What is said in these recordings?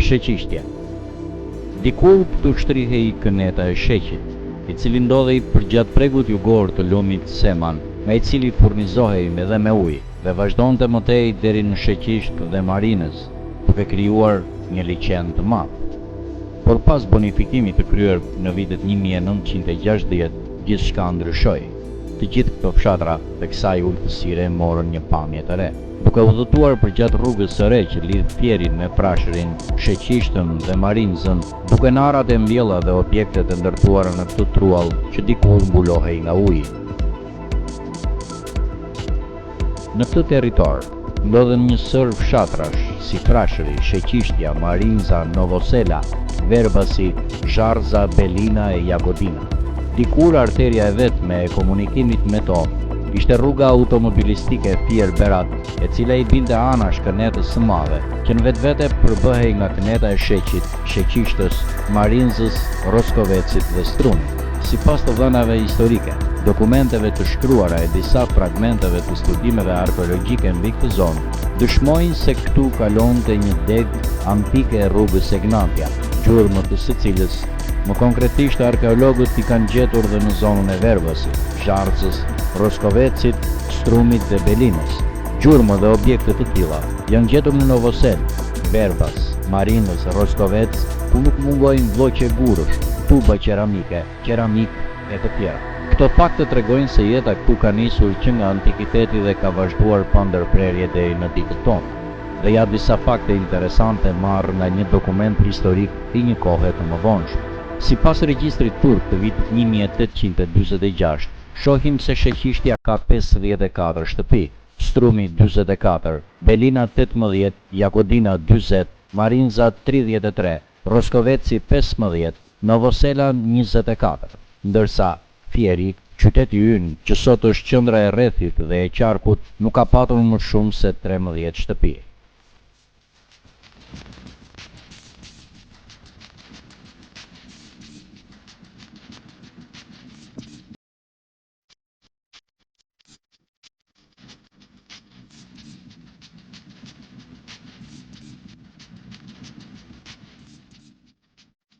Sheqishtja. Dikur këtu shtrihej këneta e sheqit, i cili ndodhej përgjatë pregut jugor të lumit Seman, me i cili furnizohej edhe me ujë dhe vazhdonte mëtej deri në Sheqisht dhe Marinës, duke krijuar një liqen të madh. Por pas bonifikimit të kryer në vitet 1960, gjithçka ndryshoi. Të gjithë këto fshatra të kësaj ultësire morën një pamje të re. Duke udhëtuar përgjatë rrugës së re që lidh Fierin me Prashërin, Sheqishtën dhe Marinzën, duke narat e mbjella dhe objektet e ndërtuara në këtë truall që dikur mbulohej nga uji. Në këtë territor ndodhen një sër fshatrash si Prashëri, Sheqishtja, Marinza, Novosela, Verbasi, Zharza, Belina e Jagodina. Dikur arteria e vetme e komunikimit me to ishte rruga automobilistike Fier-Berat, e cila i binte anash kënetës së madhe, që në vetvete përbëhej nga këneta e Sheqit, Sheqishtës, Marinzës, Roskovecit dhe Strumit. Sipas të dhënave historike, dokumenteve të shkruara e disa fragmenteve të studimeve arkeologjike mbi këtë zonë, dëshmojnë se këtu kalonte një deg antike e rrugës Egnatia, gjurmë të së cilës më konkretisht arkeologët i kanë gjetur dhe në zonën e Verbasit, Zharzës, Roskovecit, Strumit dhe Belinës. Gjurmë dhe objekte të tilla janë gjetur në Novosel, Verbas, Marinës, Roskovec, ku nuk mungojnë vloqe gurësh, tuba qeramike, keramik e të tjera. Këto fakte tregojnë se jeta këtu ka nisur që nga antikiteti dhe ka vazhduar pa ndërprerje deri në ditët tonë. Dhe ja disa fakte interesante marrë nga një dokument historik i një kohe të mëvonshme. Sipas regjistrit turk të vitit 1846, shohim se Sheqishtja ka 54 shtëpi, Strumi 44, Belina 18, Jagodina 40, Marinza 33, Roskoveci 15, Novosela 24, ndërsa Fieri, qyteti ynë, që sot është qendra e rrethit dhe e qarkut, nuk ka patur më shumë se 13 shtëpi.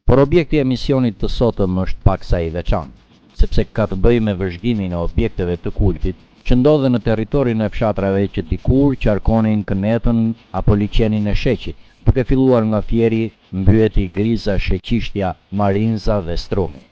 Por objekti i emisionit të sotëm është paksa i veçantë, sepse ka të bëjë me vëzhgimin e objekteve të kultit që ndodhen në territorin e fshatrave që dikur qarkonin kënetën apo liqenin e Sheqit, duke filluar nga Fieri, mbyeti, Griza, Sheqishtja, Marinza dhe Strumi.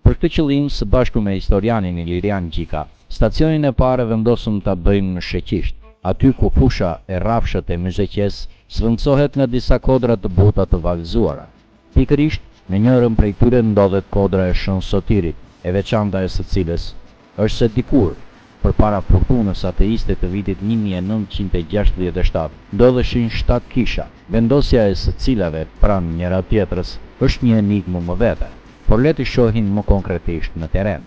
Për këtë qëllim, së bashku me historianin Ilirian Gjika, stacionin e parë vendosëm ta bëjmë në Sheqisht, aty ku fusha e rrafshët e Myzeqes zvendësohet nga disa kodra të buta të vallëzuara. Pikërisht, në njërën prej tyre ndodhet kodra e Shën Sotirit, e veçanta e së cilës është se dikur, përpara furtunës ateiste të vitit 1967, ndodheshin 7 kisha, vendosja e së cilave pranë njëra tjetrës është një enigmë më vete. Por le të shohin më konkretisht në terren.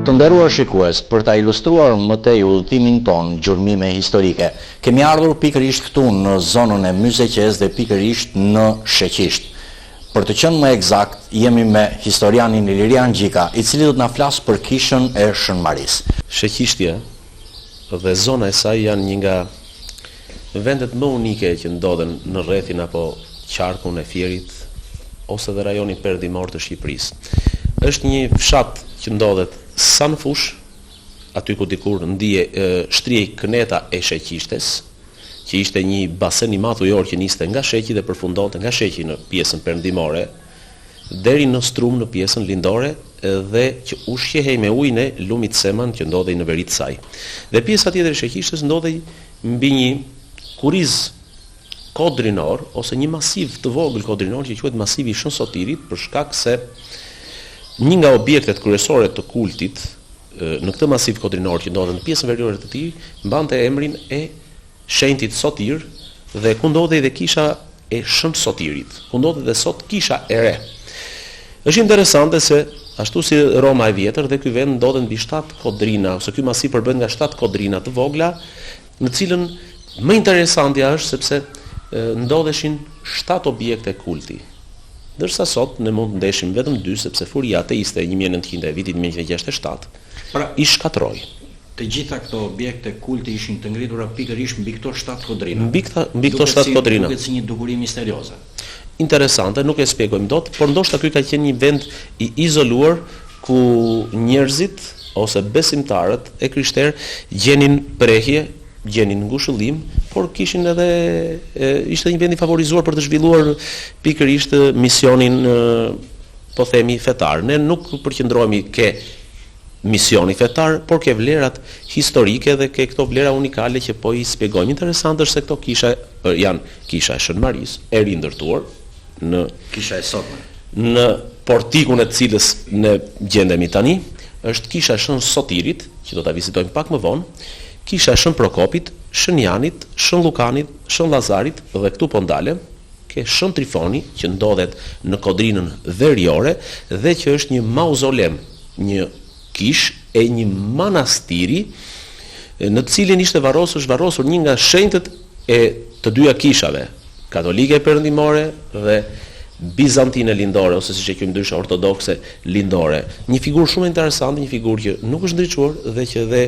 Të nderuar shikues, për ta ilustruar më tej udhëtimin ton gjurmime historike, kemi ardhur pikërisht këtu në zonën e Myzeqes dhe pikërisht në Sheqisht. Për të qenë më eksakt, jemi me historianin Ilirian Gjika, i cili do të na flasë për kishën e Shënmaris. Sheqishtja dhe zona e saj janë një nga vendet më unike që ndodhen në rrethin apo qarkun e Fierit ose dhe rajonin perëndimor të Shqipërisë. Është një fshat që ndodhet sa në fush, aty ku dikur shtrihej këneta e Sheqishtes, që ishte një basen i madh ujor që niste nga Sheqi dhe përfundonte nga Sheqi në pjesën perëndimore, deri në Strum në pjesën lindore dhe që ushqehej me ujin e lumit Seman që ndodhej në veri të saj. Dhe pjesa tjetër e Sheqishtes ndodhej mbi një kuriz kodrinor ose një masiv të vogël kodrinor që quhet masivi i Shën Sotirit, për shkak se një nga objektet kryesore të kultit në këtë masiv kodrinor që ndodhet në pjesën veriore të tij mbante emrin e shenjtit Sotir dhe ku ndodhej dhe kisha e Shën Sotirit, ku ndodhet dhe sot kisha e re. Është interesante se ashtu si Roma e vjetër, dhe ky vend ndodhet mbi 7 kodrina, ose ky masiv përbëhet nga 7 kodrina të vogla, në cilën më interesantja është sepse ndodheshin 7 objekte kulti. Ndërsa sot ne mund të ndeshim vetëm 2, sepse furia ateiste e 1900 e vitit 1967 i shkatroi. Të gjitha këto objekte kulti ishin të ngritura pikërisht mbi këto 7 kodrina. Mbi këto 7 kodrina. Duket si një dukuri misterioze. Interesante, nuk e shpjegojmë dot, por ndoshta ky ka qenë një vend i izoluar ku njerëzit ose besimtarët e krishterë gjenin prehje, gjenin ngushëllim, por kishin edhe ishte një vend i favorizuar për të zhvilluar pikërisht misionin po themi fetar. Ne nuk përqendrohemi ke misioni fetar, por ke vlerat historike dhe ke këto vlera unikale që po i shpjegojmë. Interesant është se këto kisha janë kisha e Shën Marisë, e rindërtuar në kisha e sotme. Në portikun e të cilës ne gjendemi tani, është kisha e Shën Sotirit, që do ta vizitojmë pak më vonë, kisha e Shën Prokopit, Shën Janit, Shën Lukanit, Shën Llazarit dhe këtu po ndalem ke Shën Trifoni, që ndodhet në kodrinën veriore dhe që është një mauzolem, një kish e një manastiri në të cilin ishte varrosur një nga shenjtët e të dyja kishave, katolike perëndimore dhe bizantine lindore, ose siç e quajmë ndryshe ortodokse lindore. Një figurë shumë interesante, një figurë që nuk është ndriçuar dhe që dhe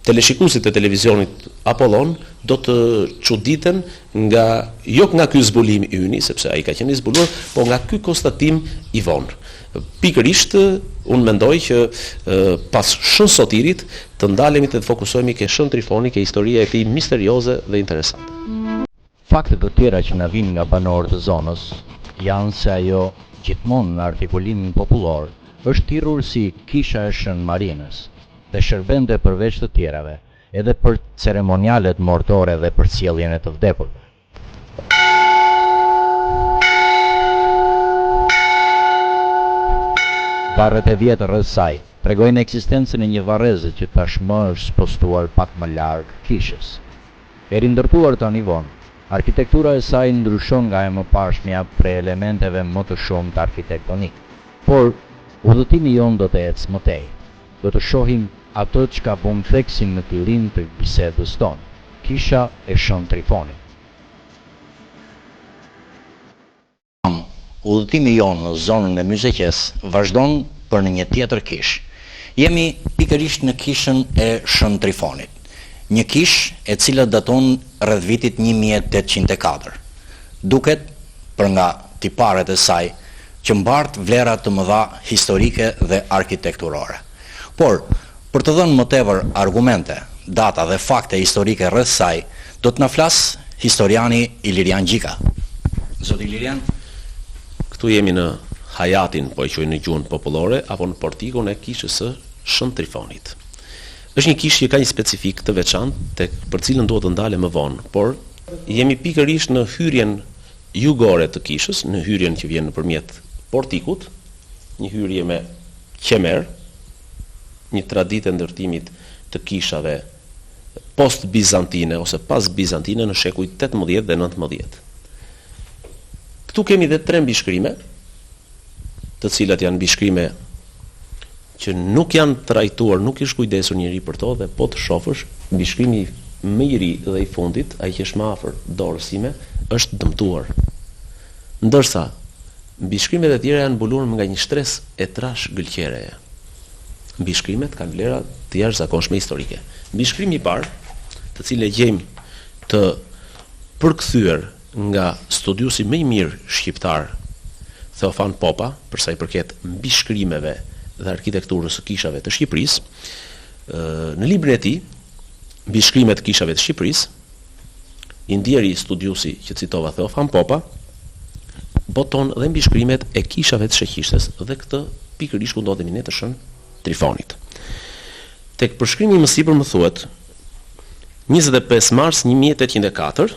teleshikuesit e televizionit Apollon do të çuditen jo nga ky zbulim i yni, sepse ai ka qenë i zbuluar, por nga ky konstatim i vonë. Pikërisht unë mendoj që pas Shën Sotirit të ndalemi të fokusohemi ke Shën Trifoni, ke historia e tij misterioze dhe interesante. Fakte të tjera që na vinë nga banorët e zonës janë se ajo gjithmonë në artikulimin popullor është thirrur si kisha e Shën Marinës dhe shërbente përveç të tjerave, edhe për ceremonialet mortore dhe për sjelljen e të vdekurve. Varret e vjetra rreth saj tregojnë ekzistencën e një varreze që tashmë është spostuar pak më larg kishës. E rindërtuar tani vonë, arkitektura e saj ndryshon nga e mëparshmja prej elementeve më të shumta arkitektonik. Por udhëtimi jon do të ecë më tej. Do të shohim atë çka po theksim në fillim të bisedës tonë, kisha e Shën Trifonit. Udhëtimi jonë në zonën e Myzeqes vazhdon për në një tjetër kish. Jemi pikërisht në kishën e Shën Trifonit, një kish e cila daton rreth vitit 1804. Duket, për nga tiparet e saj, që mbart vlera të mëdha historike dhe arkitekturore. Por, për të dhënë më tepër argumente, data dhe fakte historike rreth saj, do të na flas historiani Ilirian Gjika. Zoti Ilirian, këtu jemi në hajatin, po e quajnë në gjuhën popullore, apo në portikun e kishës së Shën Trifonit. Është një kishë që ka një specifik të veçantë, për cilën duhet të ndalem më vonë, por jemi pikërisht në hyrjen jugore të kishës, në hyrjen që vjen nëpërmjet portikut, një hyrje me qemer, një traditë e ndërtimit të kishave post-bizantine ose pas-bizantine në shekuj 18 dhe 19. Këtu kemi dhe 3 mbishkrime, të cilat janë mbishkrime që nuk janë trajtuar, nuk është kujdesur njëri për to, dhe po të shofësh, mbishkrimi më i ri dhe i fundit, ai që është më afër dorës sime, është dëmtuar. Ndërsa mbishkrimet e tjera janë mbuluar nga një shtresë e trash gëlqereje. Mbishkrimet kanë vlera të jashtëzakonshme historike. Mbishkrimi i parë, të cilin e gjejmë të përkthyer nga studiusi më i mirë shqiptar, Theofan Popa, për sa i përket mbishkrimeve dhe arkitekturës së kishave të Shqipërisë, në librin e tij, Mbishkrimet të kishave të Shqipërisë, i ndjeri studiusi që citova Theofan Popa, boton dhe mbishkrimet e kishave të Sheqishtes dhe këtë pikërisht ku ndodhemi ne të Shën Trifonit. Tek përshkrimi më sipër më thuhet 25 mars 1804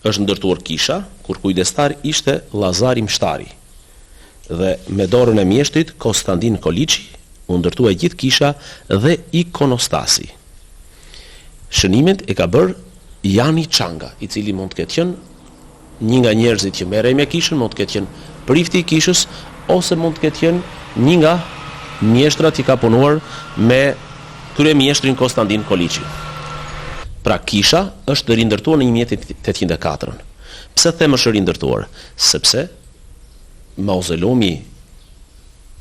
është ndërtuar kisha, kur kujdestar ishte Llazari Mshtari dhe me dorën e mjeshtrit Konstantin Koliçi u ndërtua gjithë kisha dhe ikonostasi. Shënimet e ka bërë Jani Çanga, i cili mund të ketë qenë një nga njerëzit që merrej me kishën, mund të ketë qenë prifti i kishës ose mund të ketë qenë një nga mjeshtrat që ka punuar me kryemjeshtrin Konstantin Koliçi. Pra kisha është rindërtuar në 1804. Pse them është rindërtuar? Sepse mauzoleumi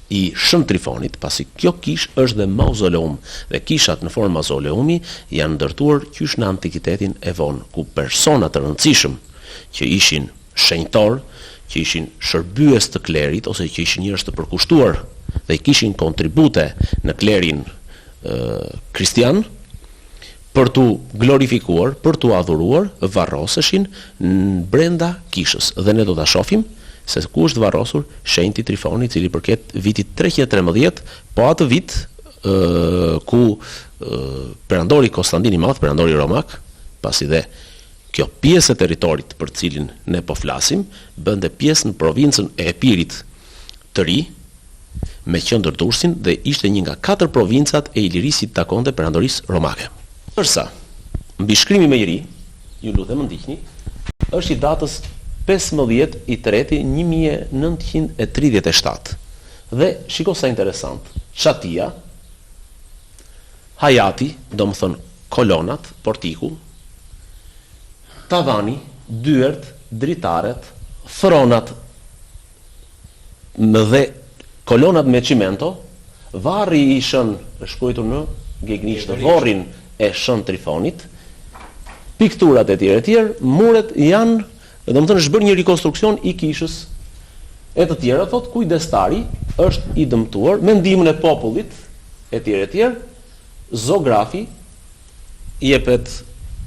i Shën Trifonit, pasi kjo kish është dhe mauzoleum, dhe kishat në formë mauzoleumi janë ndërtuar qysh në antikitetin e vonë, ku persona të rëndësishëm që ishin shenjtor, që ishin shërbyes të klerit ose që ishin njerëz të përkushtuar dhe kishin kontribute në klerin kristian, për tu glorifikuar, për tu adhuruar, varroseshin brenda kishës. Dhe ne do ta shohim se ku është varrosur shenjti Trifoni, i cili përket vitit 313, po atë vit ku perandori Konstantin i Madh, perandori romak, pasi dhe kjo pjesë e territorit për cilin ne po flasim, bënte pjesë në provincën e Epirit të ri, me qendër Durrësin, dhe ishte një nga 4 provincat e Ilirisë që takonte perandorisë romake. Ndërsa, mbi shkrimi më i ri, ju lutem ndiqni, është i datës 15/1937. Dhe shiko sa interesant, çatia, hajati, do më thënë kolonat, portiku, tavani, dyert, dritaret, thronat dhe kolonat me cimento, varri i Shën është shkruar në gegnisht, varrin e Shën Trifonit, pikturat e tjerë, muret janë, do më thënë është bërë një rekonstruksion i kishës e të tjera, thot kujdestari është i dëmtuar me ndihmën e popullit e tjerë, zografi i jepet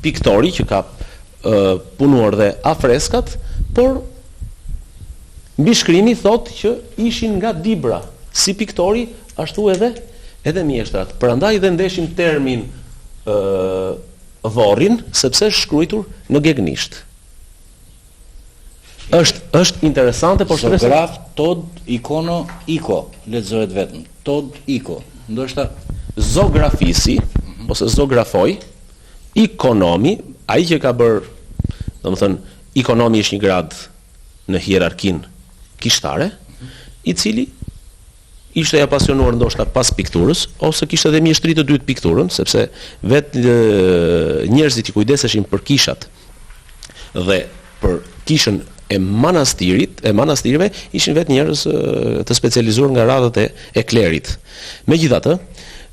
piktori që ka punuar dhe afreskat, por mbi shkrimi thot që ishin nga dibra, si piktori ashtu edhe mjeshtrat. Prandaj dhe ndeshim termin varrin, sepse është shkruar në gegnisht. Është interesante, por Zograf Tod Ikono Iko, lexohet vetëm. Tod Iko. Ndoshta zografisi ose zografoi, ikonomi, ai që ka bërë, domethënë ikonomi është një grad në hierarkinë kishtare, i cili ishte i apasionuar ndoshta pas pikturës, ose kishte edhe mjeshtri të dytë pikturën, sepse vetë njerëzit që kujdeseshin për kishat dhe për kishën e manastirëve ishin vetë njerëz të specializuar nga radhët e klerit. Megjithatë,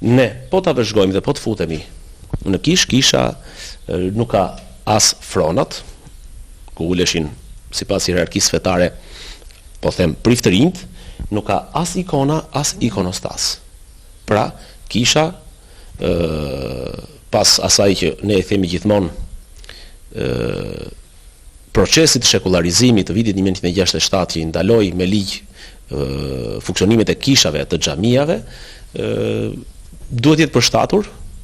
ne po ta vëzhgojmë dhe po të futemi në kisha nuk ka as fronat, ku uleshin sipas hierarkisë fetare, po them priftërinjt, nuk ka as ikona, as ikonostas. Pra, kisha pas asaj që ne e themi gjithmonë procesit të shekularizimit të vitit 1967 që i ndaloi me ligj funksionimet e kishave të xhamiave, duhet jetë përshtatur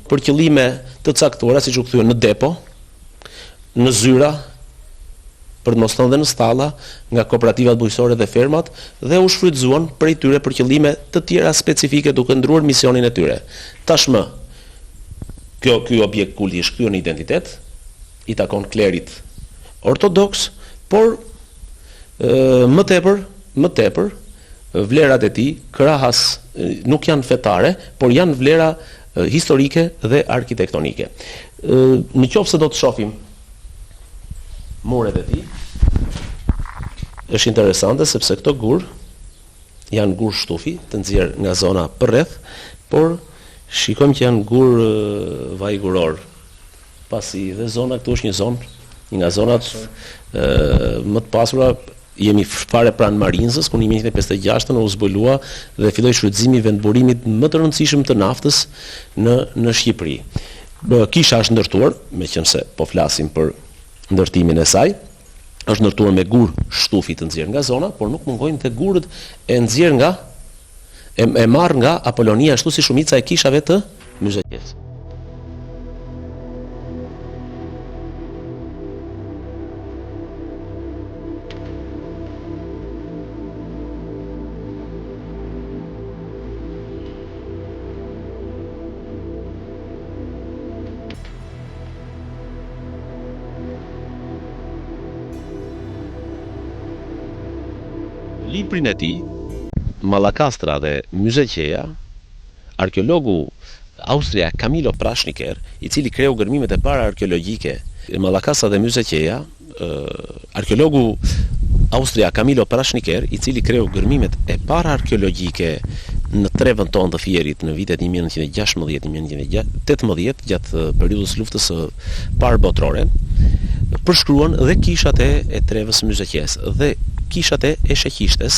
për qëllime të caktuara, siç u kthyen në depo, në zyra, për të mos thënë dhe në stalla, nga kooperativat bujqësore dhe fermat, dhe u shfrytëzuan prej tyre për qëllime të tjera specifike, duke ndruar misionin e tyre. Tashmë, ky objekt kulti është kthyer në identitet, i takon klerit ortodoks, por më tepër vlerat e tij krahas nuk janë fetare, por janë vlera historike dhe arkitektonike. Në qoftë se do të shohim muret e tij, është interesante sepse këto gur janë gur shtufi të nxjerr nga zona përreth, por shikojmë që janë gur vajguror, pasi dhe zona këtu është një nga zonat më të pasura. Jemi fare pranë Marinzës, ku në 1956 u zbulua dhe filloi shfrytëzimi i vendburimit më të rëndësishëm të naftës në Shqipëri. Kisha është ndërtuar, meqense po flasim për ndërtimin e saj, është ndërtuar me gur shtufi të nxjerr nga zona, por nuk mungojnë të gurët e nxjerr e marr nga Apolonia, ashtu si shumica e kishave të Myzhetjes. Librin e tij Mallakastra dhe Myzeqeja, arkeologu Austria Camillo Prashniker, i cili kreu gërmimet e para arkeologjike Mallakastra dhe Myzeqeja, arkeologu Austria Camillo Prashniker, i cili kreu gërmimet e para arkeologjike në trevën tonë të Fierit në vitet 1916-1918, gjatë periudhës luftës së parë botërore, përshkruan dhe kishat e trevës Myzeqes dhe kishat e Sheqishtes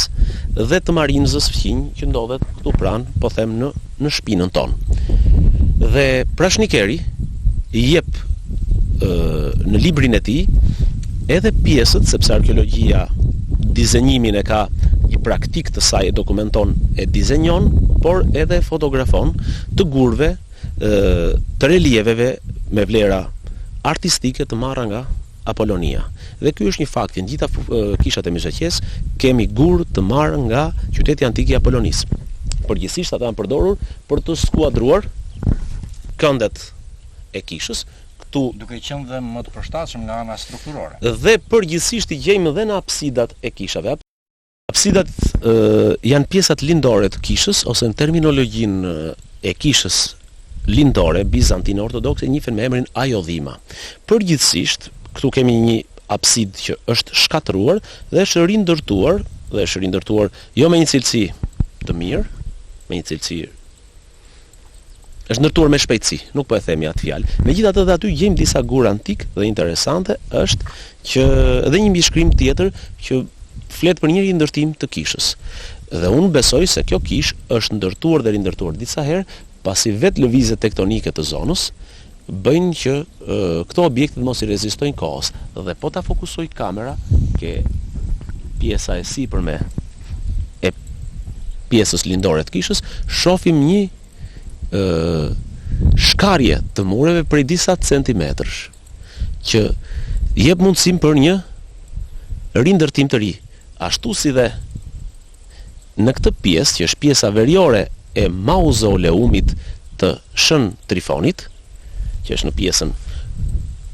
dhe të Marinzës fqinj që ndodhet këtu pranë, po them në shpinën tonë. Dhe Prashnikeri i jep në librin e tij edhe pjesët, sepse arkeologjia dizenjimin e ka i praktik të saj, e dokumenton, e dizenjon, por edhe fotografon të gurve, të relieveve me vlera artistike të marra nga Apolonia. Dhe ky është një fakt, në gjitha kishat e Myzeqes kemi gur të marrë nga qyteti antik i Apolonisë. Përgjithsisht ata janë përdorur për të skuadruar këndet e kishës, duke qenë dhe më të përshtatshëm nga ana strukturore. Dhe përgjithsisht i gjejmë edhe në apsidat e kishave. Apsidat janë pjesat lindore të kishës, ose në terminologjinë e kishës lindore bizantine ortodokse njihen me emrin ajodhima. Përgjithsisht këtu kemi një apsid që është shkatëruar dhe është rindërtuar jo me një cilësi të mirë, me një cilësi është ndërtuar me shpejtësi, nuk po e themi atë fjalë. Megjithatë edhe aty gjejmë disa gur antik dhe interesante është që edhe një mbishkrim tjetër që flet për një rindërtim të kishës. Dhe unë besoj se kjo kishë është ndërtuar dhe rindërtuar disa herë, pasi vetë lëvizjet tektonike të zonës bëjnë që këto objekte mos i rezistojnë kohës. Dhe po ta fokusoj kamera ke pjesa e sipërme e pjesës lindore të kishës, shohim një shkarje të mureve prej disa centimetrësh që jep mundësim për një rindërtim të ri, ashtu si dhe në këtë pjesë që është pjesa veriore e mauzoleumit të Shën Trifonit, që është në pjesën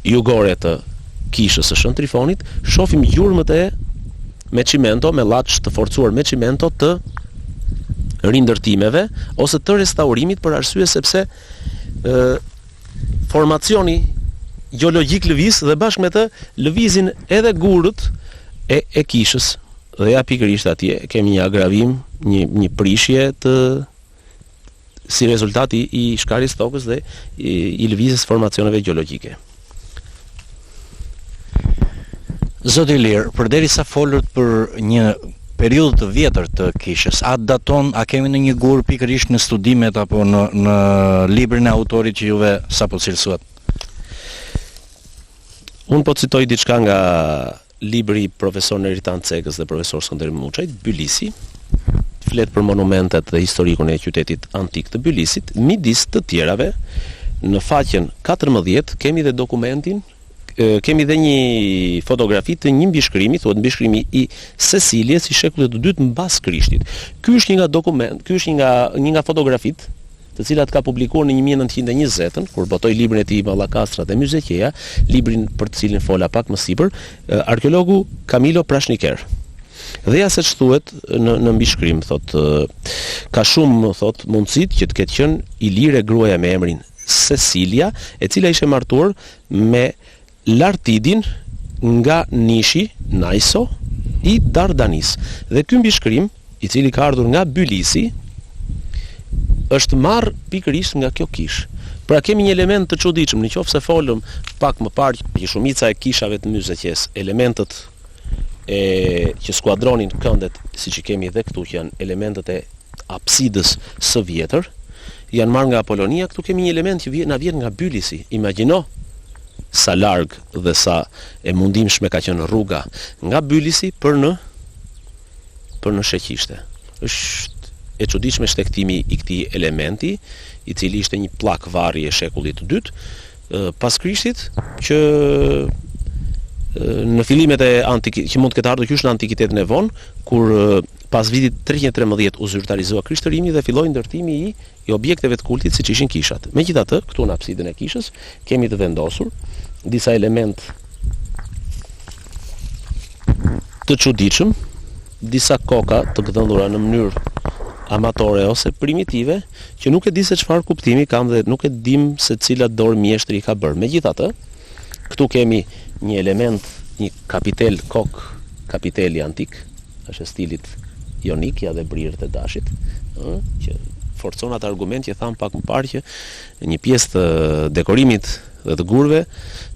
jugore të kishës së Shën Trifonit, shohim gjurmët me çimento, me llaç të forcuar me çimento të rindërtimeve ose të restaurimit, për arsye sepse formacioni gjeologjik lëviz dhe bashkë me të lëvizin edhe gurët e kishës. Dhe ja pikërisht atje kemi një agravim, një prishje si rezultati i shkarjes tokës dhe i lëvizjes formacioneve gjeologjike. Zoti Ilir, përderisa folët për një periudhë të vjetër të kishës, a daton, a kemi në një gur pikërisht në studimet apo në librin e autorit që juve sapo cilësuat? Unë po citoj diçka nga libri profesor Neritan Cekës dhe profesor Skënderim Muçajt, Bylisi, flet për monumentet dhe historikun e qytetit antik të Bylisit. Midis të tjerave, në faqen 14 kemi dhe dokumentin, kemi dhe një fotografi të një mbishkrimi, thuhet mbishkrimi i Cecilies i shekullit të dytë mbas Krishtit. Ky është një nga dokument, ky është një nga fotografit të cilat ka publikuar në 1920-ën, kur botoi librin e tij Mallakastra dhe Myzeqeja, librin për të cilin fola pak më sipër, arkeologu Camillo Prashniker. Dhe ja se thuhet në mbishkrim, thot, ka shumë, thot, mundësit që të ketë qenë ilire gruaja me emrin Cecilia, e cila ishte martuar me Lartidin nga nishi Naiso i Dardanis. Dhe ky mbishkrim, i cili ka ardhur nga Bylisi, është marrë pikërisht nga kjo kishë. Pra kemi një element të çuditshëm, nëse folëm pak më parë që shumica e kishave të Myzeqes, elementët që skuadronin këndet, siç i kemi edhe këtu, që janë elementët e apsidës së vjetër, janë marrë nga Apolonia. Këtu kemi një element që na vjen nga Bylisi. Imagjino sa larg dhe sa e mundimshme ka qenë rruga nga Bylisi për në Sheqishte. Është e çuditshme shtektimi i këtij elementi, i cili ishte një pllak varri e shekullit të dytë pas Krishtit, që në fillimet e që mund të ketë ardhur qysh në antikitetin e vonë, kur pas vitit 313 u zyrtarizua krishtërimi dhe filloi ndërtimi i objekteve të kultit siç ishin kishat. Megjithatë, këtu në apsidën e kishës kemi të vendosur disa element të çuditshëm, disa koka të gdhëndura në mënyrë amatore ose primitive, që nuk e di se çfarë kuptimi kam dhe nuk e dim se cilat dorë mjeshtri i ka bërë. Megjithatë, këtu kemi një element, një kapitel kok, kapiteli antik, është e stilit jonik, ja dhe brirët e dashit, që forcon atë argument që tham pak më parë që një pjesë të dekorimit dhe të gurve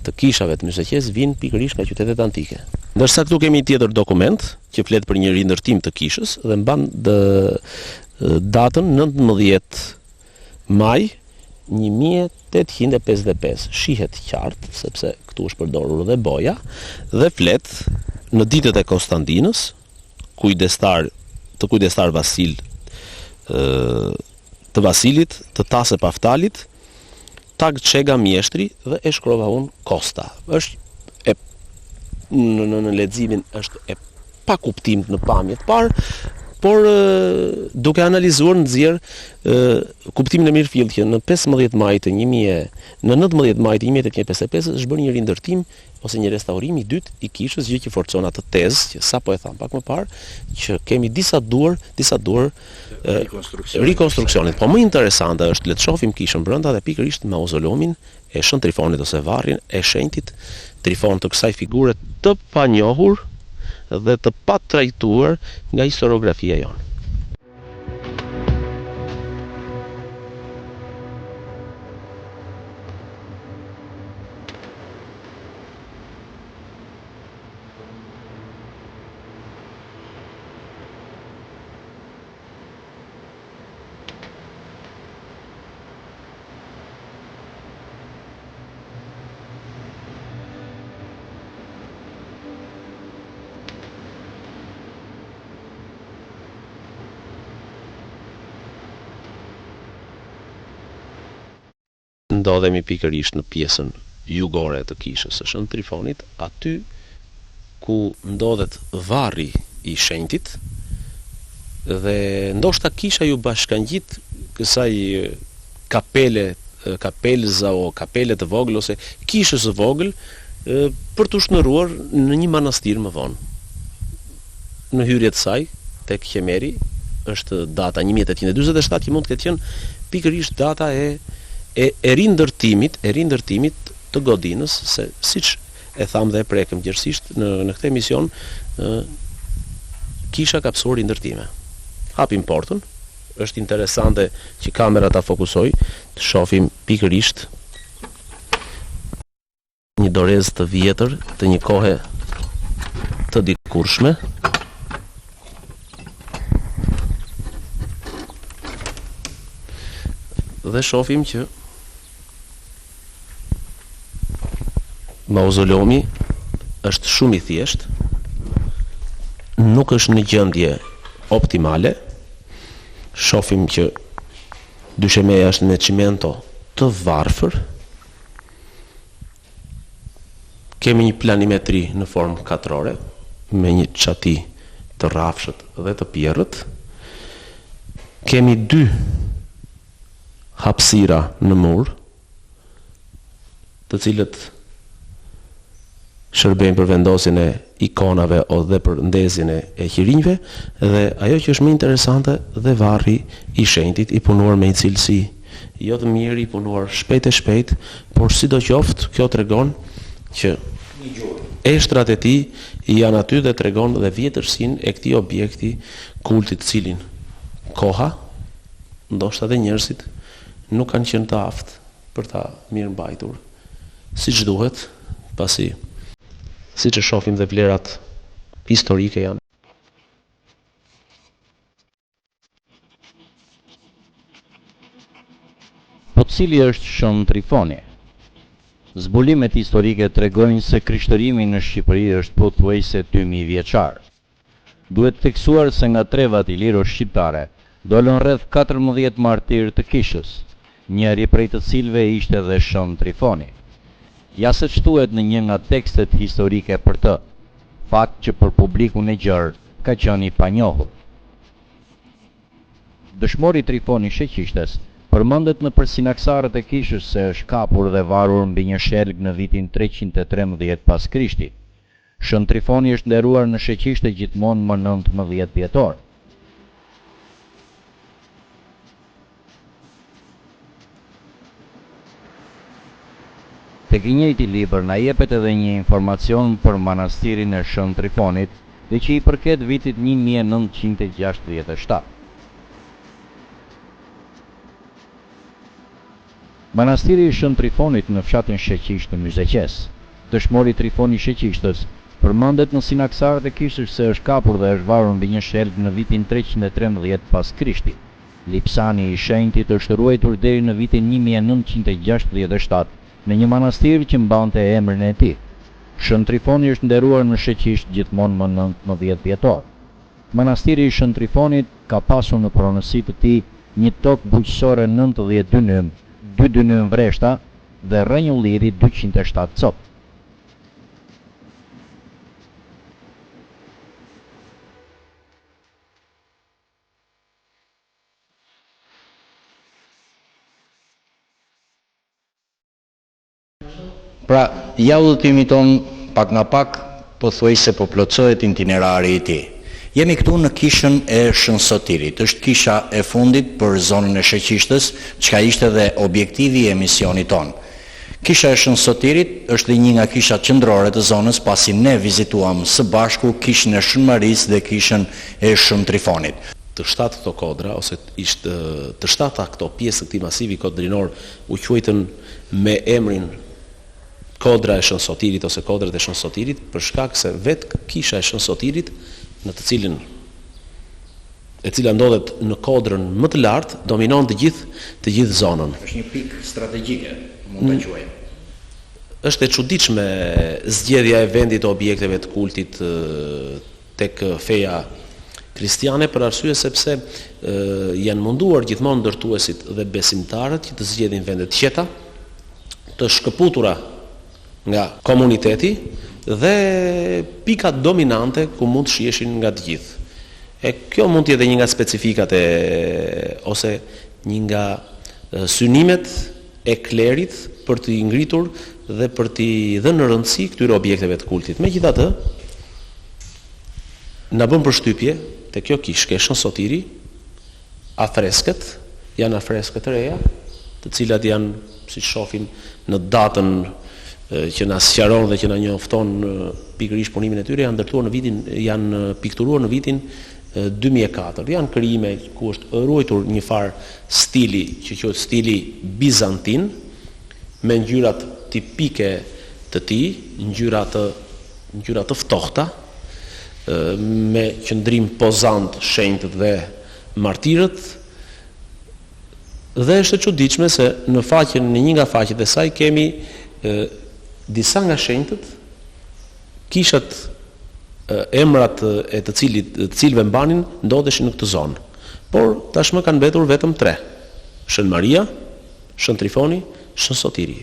të kishave të mysaqes vinë pikërisht nga qytetet antike. Ndërsa këtu kemi një tjetër dokument që flet për një rindërtim të kishës dhe mban datën 19 maj 1855. Shihet qartë sepse këtu është përdorur dhe boja dhe flet në ditët e Konstantinës, kujdestar Vasil të Vasilit, të Tase Paftalit, tag çega mjeshtri dhe e shkrova unë Kosta. Është në leximin është e pa kuptim në pamje të parë, por duke analizuar nxjerr kuptimin e mirëfillt që në 19 maj të 1855 është bërë një rindërtim ose një restaurim i dytë i kishës, gjë që forcon atë tezë që sapo e tham pak më parë, që kemi disa duar rikonstruksionit. Po më interesante është le të shohim kishën brenda dhe pikërisht mauzolemin e Shën Trifonit ose varrin e shenjtit Trifon, të kësaj figure të panjohur dhe të patrajtuar nga historiografia jonë. Ndodhemi pikërisht në pjesën jugore të kishës së Shën Trifonit, aty ku ndodhet varri i shenjtit dhe ndoshta kisha ju bashkangjit kësaj kapelza o kapele të vogël ose kishës së vogël për të shndruar në një manastir më vonë. Në hyrje të saj tek Qemeri është data 1847 që mund të ketë qenë pikërisht data e rindërtimit të godinës, se siç e tham dhe e prekëm gjërësisht në këtë emision, kisha ka pësuar rindërtime. Hapim portën, është interesante që kamera ta fokusoj, të shohim pikërisht një dorezë të vjetër të një kohe të dikurshme. Dhe shohim që mauzoleumi është shumë i thjeshtë, nuk është në gjendje optimale. Shohim që dyshemeja është me çimento të varfër. Kemi një planimetri në formë katrore me një çati të rrafshët dhe të pjerrët. Kemi 2 hapësira në mur, të cilët shërbejnë për vendosjen e ikonave dhe për ndezjen e qirinjve, dhe ajo që është më interesante dhe varri i shenjtit i punuar me një cilësi jo të mirë, i punuar shpejt e shpejt, por sidoqoftë kjo tregon që eshtrat e tij janë aty dhe tregon dhe vjetërsinë e këtij objekti kultit, cilin koha, ndoshta dhe njerëzit nuk kanë qenë të aftë për ta mirëmbajtur siç duhet, pasi siç e shohim dhe vlerat historike janë. Po cili është Shën Trifoni? Zbulimet historike tregojnë se krishtërimi në Shqipëri është pothuajse 2000 vjeçar. Duhet theksuar se nga trevat iliro shqiptare dolën rreth 14 martir të kishës, njëri prej të cilëve ishte dhe Shën Trifoni. Ja se thuhet në një nga tekstet historike për të, fakt që për publikun e gjerë ka qenë i panjohur. Dëshmori Trifoni Sheqishtes përmendet në përsinaksaret e kishës se është kapur dhe varur mbi një shelg në vitin 313 pas Krishtit. Shën Trifoni është nderuar në Sheqishte gjithmonë më 19 dhjetor. Tek I njëjti libër na jepet edhe një informacion për manastirin e Shën Trifonit, dhe që I përket vitit 1967. Manastiri I Shën Trifonit në fshatin Sheqisht të Myzeqes. Dëshmori Trifoni Sheqishtës përmendet në sinaksarët e kishës se është kapur dhe është varur mbi një shelf në vitin 313 pas Krishtit. Lipsani I shenjtit është ruajtur deri në vitin 1967 në një manastir që mbante emrin e tij. Shën Trifoni është nderuar në Sheqisht gjithmonë më 19 dhjetor. Manastiri I Shën Trifonit ka pasur në pronësi të tij një tokë bujqësore 90 dynym, 2 dynym vreshta dhe rrënjulliri 207 copë. Pra, ja udhëtimi ton pak nga pak pothuajse po plotësohet itinerari I tij. Jemi këtu në kishën e Shën Sotirit. Është kisha e fundit për zonën e Sheqishtës, çka ishte dhe objektivi I emisionit ton. Kisha e Shën Sotirit është dhe një nga kishat qendrore të zonës, pasi ne vizituam së bashku kishën e Shën Marisë dhe kishën e Shën Trifonit. Të 7 këto kodra, ose të 7 këto pjesë të këtij masivi kodrinor u quajtën me emrin kodra e Shën Sotirit ose kodrat e Shën Sotirit, për shkak se vetë kisha e Shën Sotirit, në të cilën e cila ndodhet në kodrën më të lartë, dominon të gjithë zonën. Është një pikë strategjike, mund ta quajmë. Është e çuditshme zgjedhja e vendit të objekteve të kultit tek feja kristiane, për arsye sepse janë munduar gjithmonë ndërtuesit dhe besimtarët që të zgjedhin vende të qeta, të shkëputura nga komuniteti dhe pika dominante ku mund të shiheshin nga të gjithë. E kjo mund të jetë një nga specifikat ose një nga synimet e klerit për të ngritur dhe për t'i dhënë rëndësi këtyre objekteve të kultit. Megjithatë, na bën përshtypje te kjo kishë Shën Sotiri, afreskët janë afreskët të reja, të cilat janë, si shohim në datën që na sqaron dhe që na njofton pikërisht punimin e tyre, janë pikturuar në vitin 2004. Janë krijime ku është ruajtur një farë stili që quhet stili bizantin, me ngjyrat tipike të tij, ngjyra të ftohta, me qëndrim pozant shenjtët dhe martirët. Dhe është e çuditshme se në një nga faqet e saj kemi disa nga shenjtët, kishat emrat e të cilëve mbanin ndodheshin në këtë zonë. Por tashmë kanë mbetur vetëm 3: Shën Maria, Shën Trifoni, Shën Sotiri.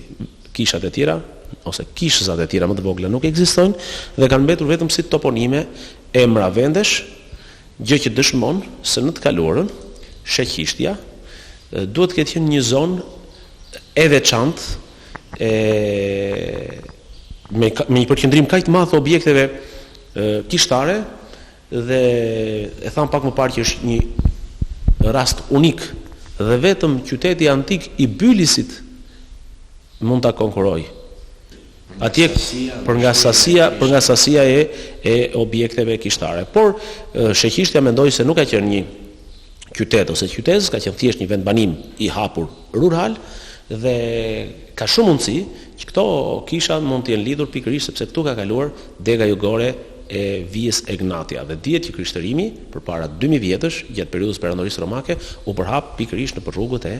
Kishat e tjera ose kishëzat e tjera më të vogla nuk ekzistojnë dhe kanë mbetur vetëm si toponime, emra vendesh, gjë që dëshmon se në të kaluarën Sheqishtja duhet të ketë qenë një zonë e veçantë, me një përqendrim kaq të madh të objekteve kishtare, dhe e tham pak më parë që është një rast unik dhe vetëm qyteti antik I Bylisit mund ta konkurrojë. Atje për nga sasia e objekteve kishtare. Por Sheqishtja mendoj se nuk ka qenë një qytet ose qytet, ka qenë thjesht një vend banim I hapur rural, dhe ka shumë mundësi që këto kisha mund të jenë lidhur pikërisht sepse këtu ka kaluar dega jugore e vijës Egnatia, dhe dihet që krishtërimi përpara 2000 vjetësh, gjatë periudhës perandorisë romake, u përhap pikërisht në rrugët e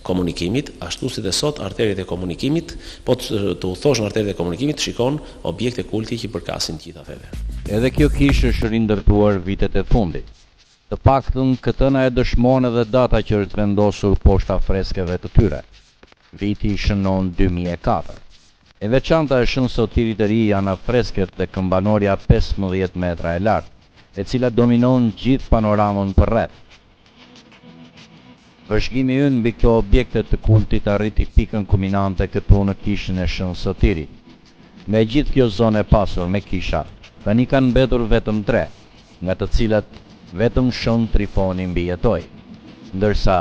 komunikimit, ashtu si dhe sot arteriet e komunikimit, po të udhëzosh në arteriet e komunikimit, shikon objekte kulti që përkasin të gjitha feve. Edhe kjo kishë është rindërtuar vitet e fundit. Të paktën këtë na e dëshmon edhe data që është vendosur poshta freskeve të tyre. Viti shënon 2004. E veçanta e Shën Sotirit të ri janë fresket dhe këmbanoria 15 metra e lartë, e cila dominon gjithë panoramën përreth. Vëzhgimi ynë mbi këto objekte të kultit arriti pikën kulminante këtu në kishën e Shën Sotirit. Me gjithë kjo zonë e pasur me kisha, tani kanë mbetur vetëm 3, nga të cilat vetëm Shën Trifoni mbijetoi, ndërsa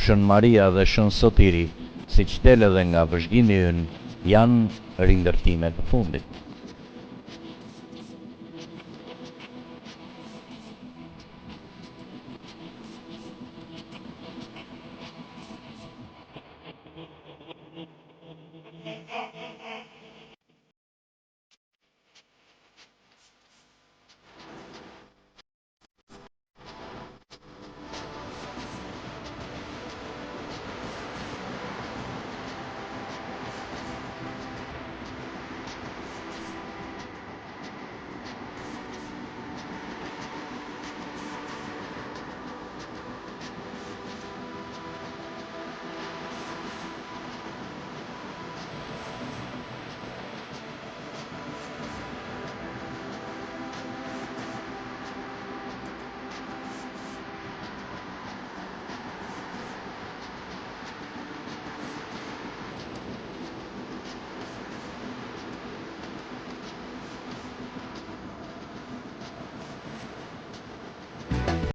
Shën Maria dhe Shën Sotiri, siç del edhe nga vëzhgimi ynë, janë rindërtimet e fundit.